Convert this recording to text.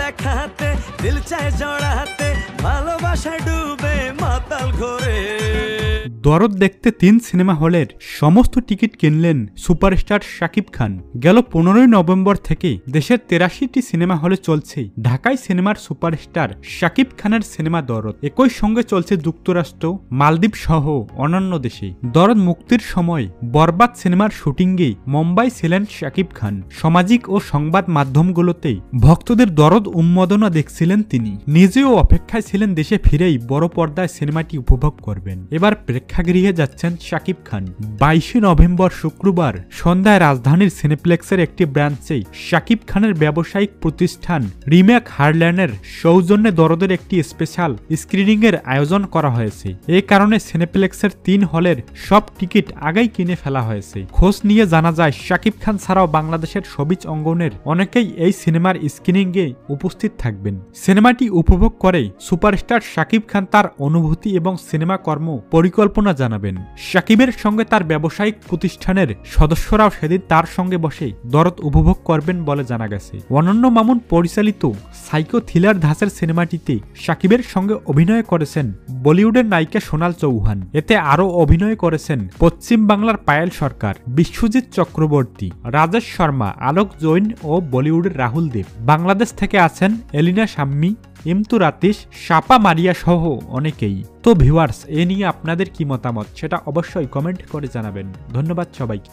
দেখাতে দিল চায় জড়াতে ভালোবাসা ডুবে মাতাল ঘোরে। দরদ দেখতে 3 সিনেমা হলের সমস্ত টিকিট কিনলেন সুপারস্টার শাকিব খান। গেল 15 নভেম্বর থেকে দেশের 83টি সিনেমা হলে চলছে ঢাকায় সিনেমার সুপারস্টার শাকিব খানের সিনেমা দরদ। একই সঙ্গে চলছে যুক্তরাষ্ট্র, মালদ্বীপ সহ অন্যান্য দেশে। দরদ মুক্তির সময় বরবাদ সিনেমার শুটিংয়ে মুম্বাই ছিলেন শাকিব খান। সামাজিক ও সংবাদ মাধ্যমগুলোতে ভক্তদের দরদ উন্মাদনা দেখছিলেন তিনি। নিজেও অপেক্ষায় ছিলেন দেশে ফিরেই বড় পর্দায় সিনেমাটি উপভোগ করবেন। এবার প্রেক্ষাগৃহে যাচ্ছেন শাকিব খান। 22 নভেম্বর শুক্রবার সন্ধ্যায় রাজধানীর সিনেপ্লেক্সের একটি ব্রাঞ্চে শাকিব খানের ব্যবসায়িক প্রতিষ্ঠান রিমেক হারল্যান্ডের সৌজন্যে দরদের একটি স্পেশাল স্ক্রিনিং এর আয়োজন করা হয়েছে। এই কারণে সিনেপ্লেক্সের 3 হলের সব টিকিট আগেই কিনে ফেলা হয়েছে। খোঁজ নিয়ে জানা যায় শাকিব খান ছাড়াও বাংলাদেশের সবিজ অঙ্গনের অনেকেই এই সিনেমার স্ক্রিনিং এ উপস্থিত থাকবেন। সিনেমাটি উপভোগ করে সুপারস্টার শাকিব খান তার অনুভূতি এবং সিনেমা কর্ম পরিকল্পনা জানাবেন। শাকিবের সঙ্গে তার ব্যবসায়িক প্রতিষ্ঠানের সদস্যরাও সেদিন তার সঙ্গে বসে দরদ উপভোগ করবেন বলে জানা গেছে। অনন্য মামুন পরিচালিত সাইকো থ্রিলার ধাঁচের সিনেমাটিতে শাকিবের সঙ্গে অভিনয় করেছেন বলিউডের নায়িকা সোনাল চৌহান। এতে আরও অভিনয় করেছেন পশ্চিম বাংলার পায়েল সরকার, বিশ্বজিৎ চক্রবর্তী, রাজেশ শর্মা, আলোক জৈন ও বলিউডের রাহুল দেব। বাংলাদেশ থেকে আছেন এলিনা শাম্মী, ইমতু রাতিশ, শাপা মারিয়া সহ অনেকেই। তো ভিউয়ার্স, এ নিয়ে আপনাদের কি মতামত সেটা অবশ্যই কমেন্ট করে জানাবেন। ধন্যবাদ সবাইকে।